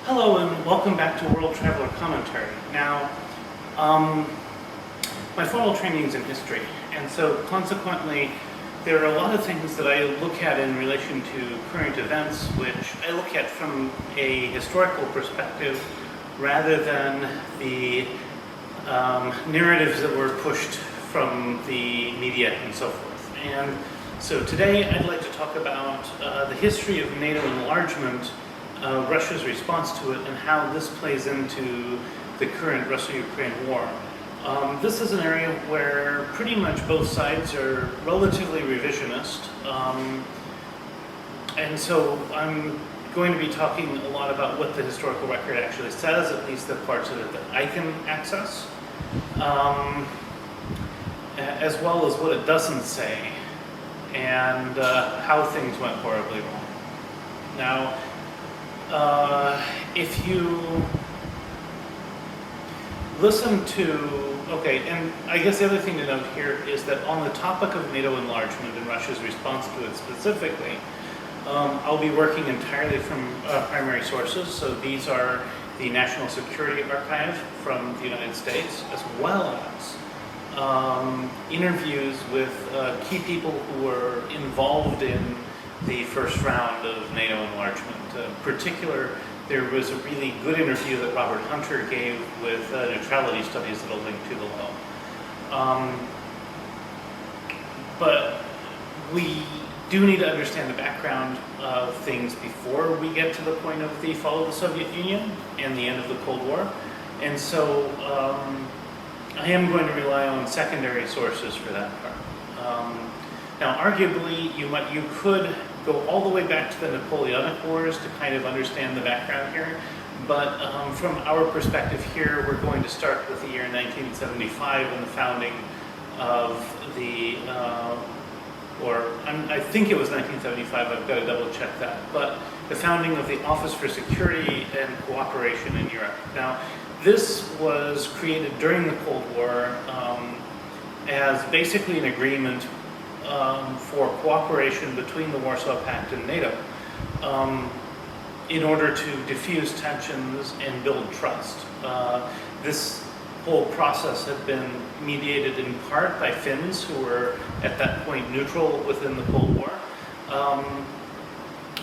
Hello and welcome back to World Traveler Commentary. Now, my formal training is in history, and so consequently there are a lot of things that I look at in relation to current events which I look at from a historical perspective rather than the narratives that were pushed from the media and so forth. And so today I'd like to talk about the history of NATO enlargement, Russia's response to it, and how this plays into the current Russia-Ukraine war. This is an area where pretty much both sides are relatively revisionist, and so I'm going to be talking a lot about what the historical record actually says, at least the parts of it that I can access, as well as what it doesn't say, and how things went horribly wrong. Now, if you listen to, and I guess the other thing to note here is that on the topic of NATO enlargement and Russia's response to it specifically, I'll be working entirely from primary sources. So these are the National Security Archive from the United States, as well as interviews with key people who were involved in the first round of NATO enlargement. In particular, there was a really good interview that Robert Hunter gave with neutrality studies that I'll link to below. But we do need to understand the background of things before we get to the point of the fall of the Soviet Union and the end of the Cold War. And so I am going to rely on secondary sources for that part. Now, arguably, you could go all the way back to the Napoleonic Wars to kind of understand the background here, but from our perspective here, we're going to start with the year 1975 and the founding of the, I think it was 1975, I've got to double check that, but the founding of the Office for Security and Cooperation in Europe. Now, this was created during the Cold War as basically an agreement for cooperation between the Warsaw Pact and NATO in order to diffuse tensions and build trust. This whole process had been mediated in part by Finns, who were at that point neutral within the Cold War.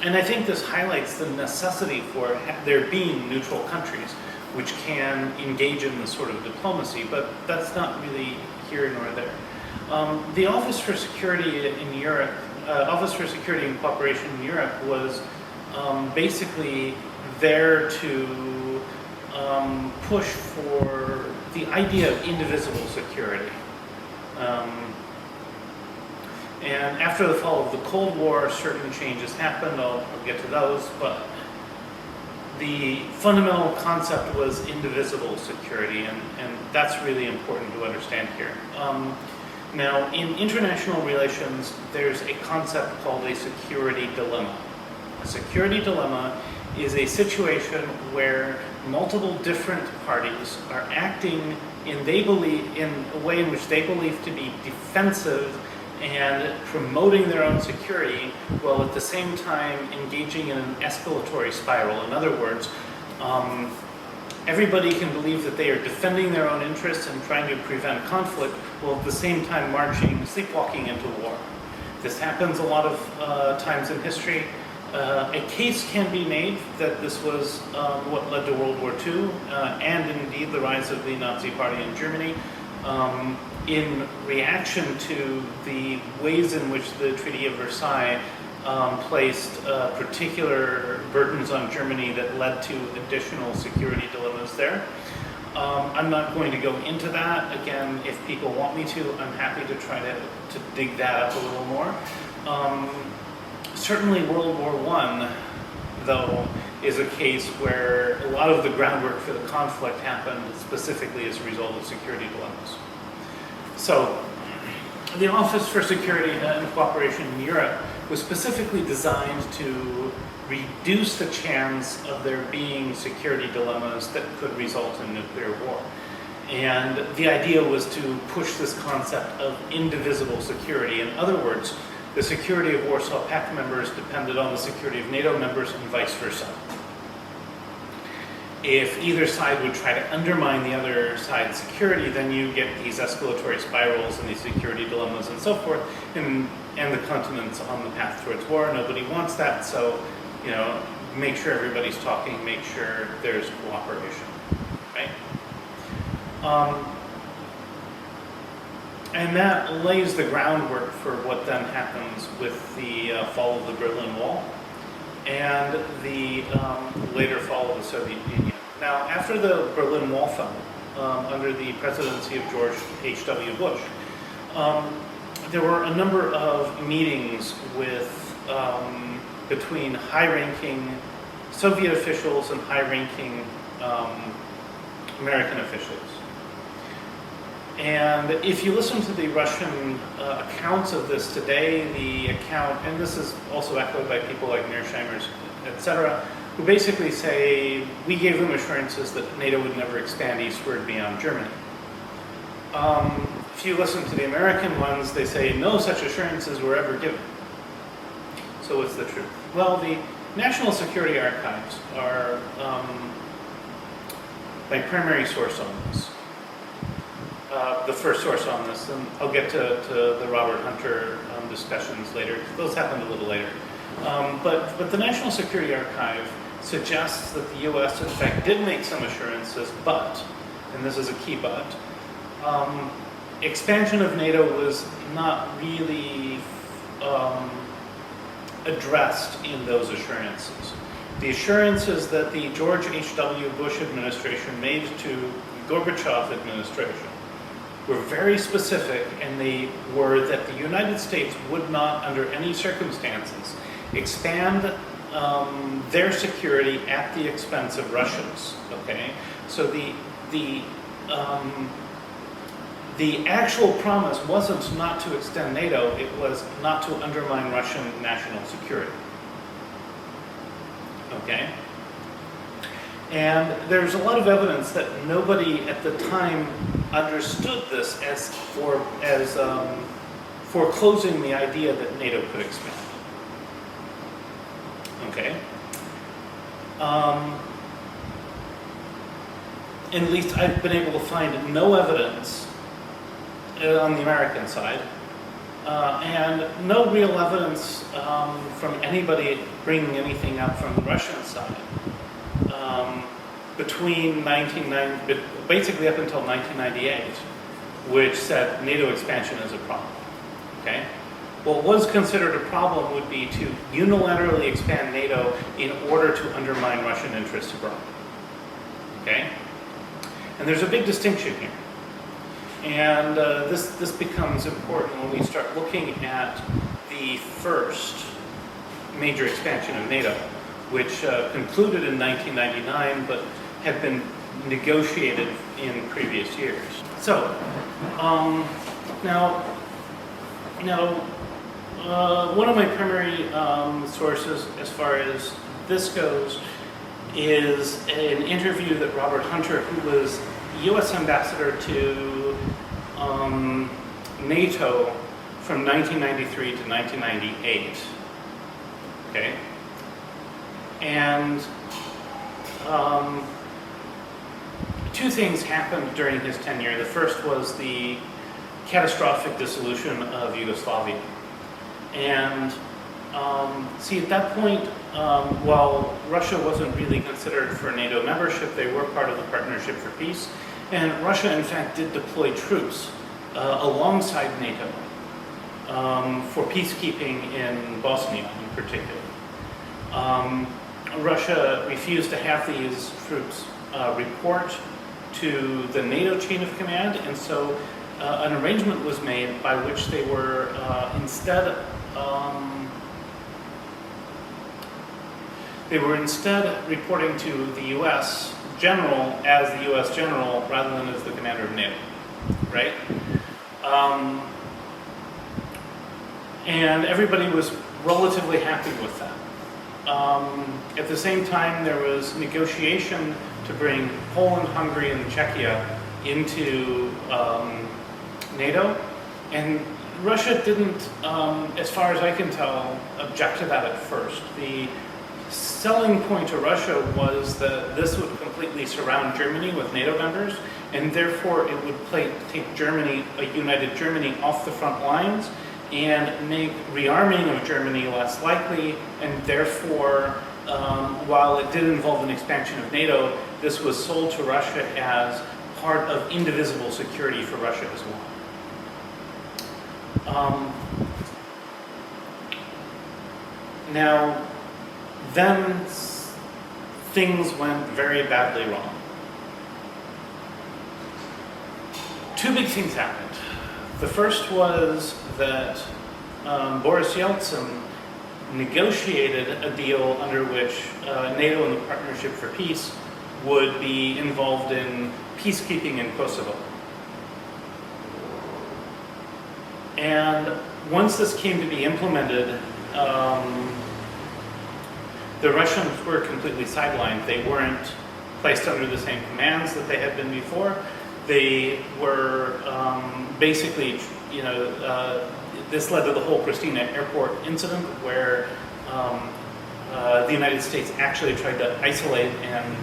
And I think this highlights the necessity for there being neutral countries which can engage in this sort of diplomacy, but that's not really here nor there. The Office for Security in Europe, Office for Security and Cooperation in Europe was basically there to push for the idea of indivisible security. And after the fall of the Cold War, certain changes happened. I'll get to those, but the fundamental concept was indivisible security, and that's really important to understand here. Now, in international relations, there's a concept called a security dilemma. A security dilemma is a situation where multiple different parties are acting in a way in which they believe to be defensive and promoting their own security, while at the same time engaging in an escalatory spiral. In other words, everybody can believe that they are defending their own interests and trying to prevent conflict, while at the same time sleepwalking into war. This happens a lot of times in history. A case can be made that this was what led to World War II, and indeed the rise of the Nazi Party in Germany, in reaction to the ways in which the Treaty of Versailles placed particular burdens on Germany that led to additional security dilemmas there. I'm not going to go into that. Again, if people want me to, I'm happy to try to dig that up a little more. Certainly World War I, though, is a case where a lot of the groundwork for the conflict happened specifically as a result of security dilemmas. So, the Office for Security and Cooperation in Europe was specifically designed to reduce the chance of there being security dilemmas that could result in nuclear war. And the idea was to push this concept of indivisible security. In other words, the security of Warsaw Pact members depended on the security of NATO members and vice versa. if either side would try to undermine the other side's security, then you get these escalatory spirals and these security dilemmas and so forth, and the continent's on the path towards war. Nobody wants that, so, you know, make sure everybody's talking, make sure there's cooperation, right? And that lays the groundwork for what then happens with the fall of the Berlin Wall and the later fall of the Soviet Union. Now, after the Berlin Wall fell, under the presidency of George H.W. Bush, there were a number of meetings with between high-ranking Soviet officials and high-ranking American officials. And if you listen to the Russian accounts of this today, the account, and this is also echoed by people like Mearsheimer, etc., who basically say, we gave them assurances that NATO would never expand eastward beyond Germany. If you listen to the American ones, they say no such assurances were ever given. So what's the truth? Well, the National Security Archives are my primary source on this. The first source on this, and I'll get to the Robert Hunter discussions later. Those happened a little later. But the National Security Archive suggests that the U.S. in fact did make some assurances, but, and this is a key but, expansion of NATO was not really addressed in those assurances. The assurances that the George H.W. Bush administration made to the Gorbachev administration were very specific, and they were that the United States would not, under any circumstances, expand their security at the expense of Russia's. Okay, so the actual promise wasn't not to extend NATO; it was not to undermine Russian national security. Okay. And there's a lot of evidence that nobody at the time understood this as foreclosing the idea that NATO could expand. Okay. At least I've been able to find no evidence on the American side, and no real evidence from anybody bringing anything up from the Russian side. Between basically up until 1998, which said NATO expansion is a problem. Okay, what was considered a problem would be to unilaterally expand NATO in order to undermine Russian interests abroad. Okay, and there's a big distinction here, and this becomes important when we start looking at the first major expansion of NATO, which concluded in 1999, but had been negotiated in previous years. So, now, one of my primary sources, as far as this goes, is an interview that Robert Hunter, who was U.S. ambassador to NATO from 1993 to 1998. Okay. And two things happened during his tenure. The first was the catastrophic dissolution of Yugoslavia. And see, at that point, while Russia wasn't really considered for NATO membership, they were part of the Partnership for Peace. And Russia, in fact, did deploy troops alongside NATO for peacekeeping in Bosnia in particular. Russia refused to have these troops report to the NATO chain of command, and so an arrangement was made by which they were instead reporting to the U.S. general as the U.S. general rather than as the commander of NATO, right? And everybody was relatively happy with that. At the same time, there was negotiation to bring Poland, Hungary, and Czechia into NATO, and Russia didn't, as far as I can tell, object to that at first. selling point to Russia was that this would completely surround Germany with NATO members, and therefore it would take Germany, a united Germany, off the front lines and make rearming of Germany less likely, and therefore, while it did involve an expansion of NATO, this was sold to Russia as part of indivisible security for Russia as well. Now, then things went very badly wrong. Two big things happened. The first was that Boris Yeltsin negotiated a deal under which NATO and the Partnership for Peace would be involved in peacekeeping in Kosovo. And once this came to be implemented, the Russians were completely sidelined. They weren't placed under the same commands that they had been before. They were basically, this led to the whole Pristina airport incident where the United States actually tried to isolate and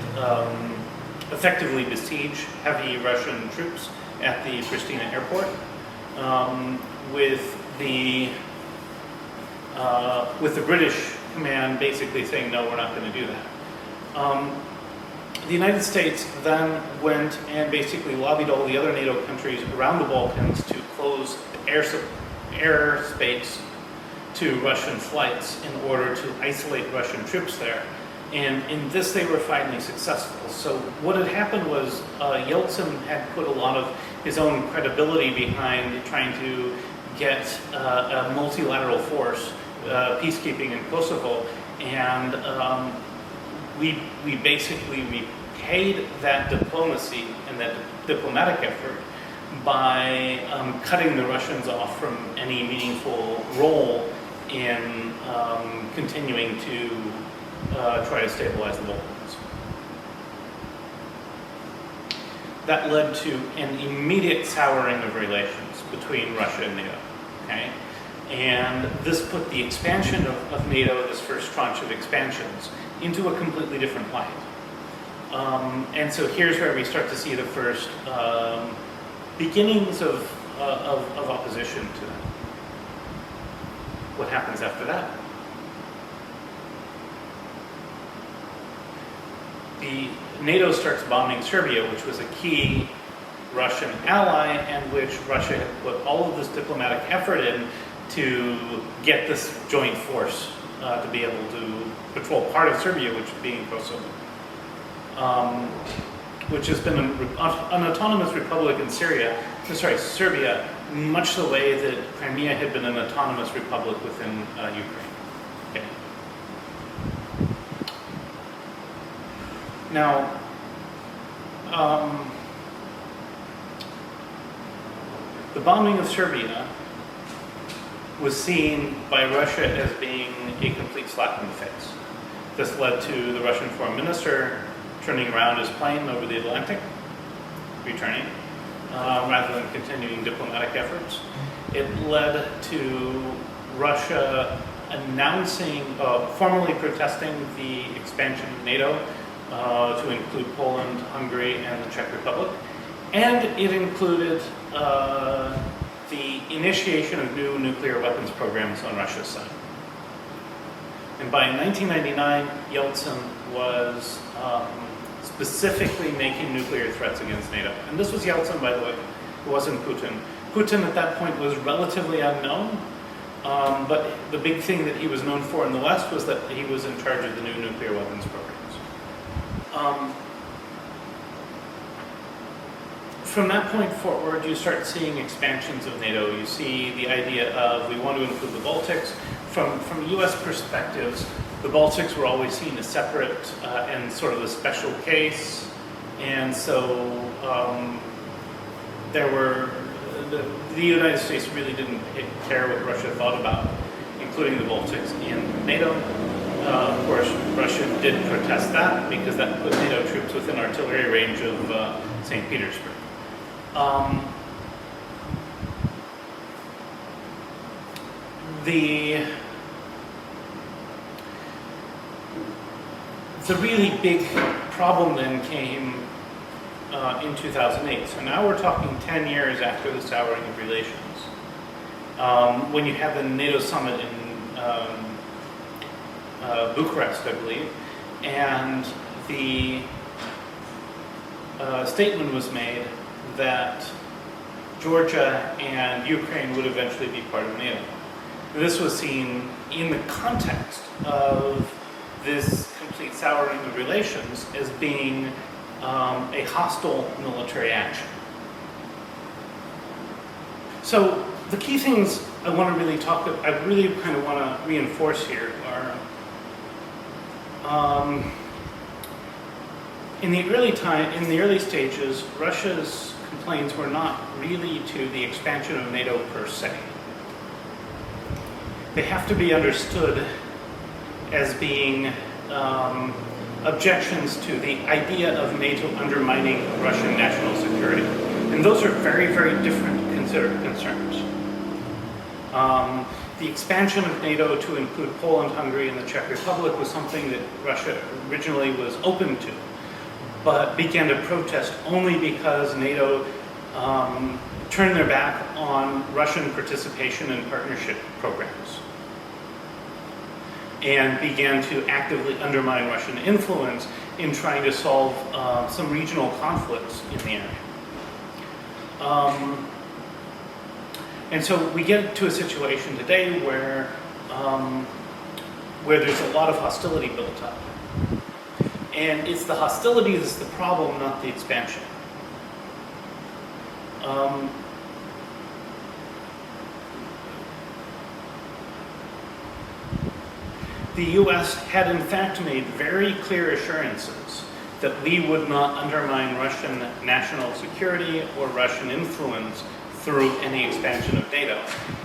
effectively besiege heavy Russian troops at the Pristina airport, with the British command basically saying, no, we're not going to do that. The United States then went and basically lobbied all the other NATO countries around the Balkans to close airspace to Russian flights in order to isolate Russian troops there. And in this, they were finally successful. So what had happened was Yeltsin had put a lot of his own credibility behind trying to get a multilateral force, peacekeeping in Kosovo, and we basically repaid that diplomacy and that diplomatic effort by cutting the Russians off from any meaningful role in continuing to try to stabilize the Balkans. That led to an immediate souring of relations between Russia and NATO. Okay? And this put the expansion of NATO, this first tranche of expansions, into a completely different light. And so here's where we start to see the first beginnings of opposition to that. What happens after that? NATO starts bombing Serbia, which was a key Russian ally, and which Russia had put all of this diplomatic effort in to get this joint force to be able to patrol part of Serbia, which being Kosovo, which has been an autonomous republic in Serbia, much the way that Crimea had been an autonomous republic within Ukraine. Okay. Now, the bombing of Serbia was seen by Russia as being a complete slap in the face. This led to the Russian foreign minister turning around his plane over the Atlantic, returning, rather than continuing diplomatic efforts. It led to Russia announcing, formally protesting the expansion of NATO to include Poland, Hungary, and the Czech Republic. And it included the initiation of new nuclear weapons programs on Russia's side. And by 1999, Yeltsin was specifically making nuclear threats against NATO. And this was Yeltsin, by the way. It wasn't Putin. Putin at that point was relatively unknown, but the big thing that he was known for in the West was that he was in charge of the new nuclear weapons programs. From that point forward, you start seeing expansions of NATO. You see the idea of we want to include the Baltics. From U.S. perspectives, the Baltics were always seen as separate and sort of a special case. And so the United States really didn't care what Russia thought about including the Baltics in NATO. Of course, Russia did protest that because that put NATO troops within artillery range of St. Petersburg. the really big problem then came in 2008. So now we're talking 10 years after the souring of relations. When you had the NATO summit in Bucharest, I believe, and the statement was made that Georgia and Ukraine would eventually be part of NATO. This was seen in the context of this complete souring of relations as being a hostile military action. So the key things I want to really I really kind of want to reinforce here are in the early stages, Russia's complaints were not really to the expansion of NATO per se. They have to be understood as being objections to the idea of NATO undermining Russian national security. And those are very, very different concerns. The expansion of NATO to include Poland, Hungary, and the Czech Republic was something that Russia originally was open to, but began to protest only because NATO turned their back on Russian participation in partnership programs and began to actively undermine Russian influence in trying to solve some regional conflicts in the area. And so we get to a situation today where there's a lot of hostility built up. And it's the hostility that's the problem, not the expansion. The US had in fact made very clear assurances that we would not undermine Russian national security or Russian influence through any expansion of NATO.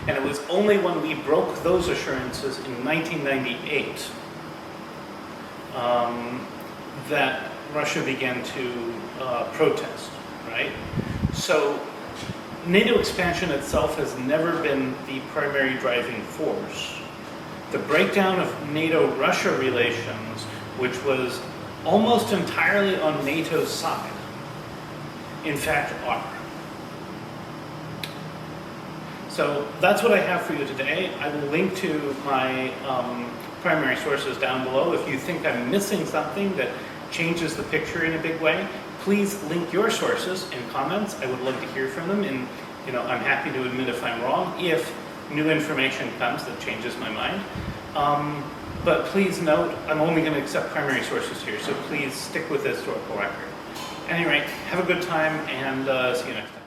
And it was only when we broke those assurances in 1998 that Russia began to protest, right? So NATO expansion itself has never been the primary driving force. The breakdown of NATO-Russia relations, which was almost entirely on NATO's side, in fact are. So that's what I have for you today. I will link to my primary sources down below. If you think I'm missing something that changes the picture in a big way, please link your sources in comments. I would love to hear from them, and I'm happy to admit if I'm wrong, if new information comes that changes my mind. But please note, I'm only going to accept primary sources here, so please stick with the historical record. At any rate, have a good time, and see you next time.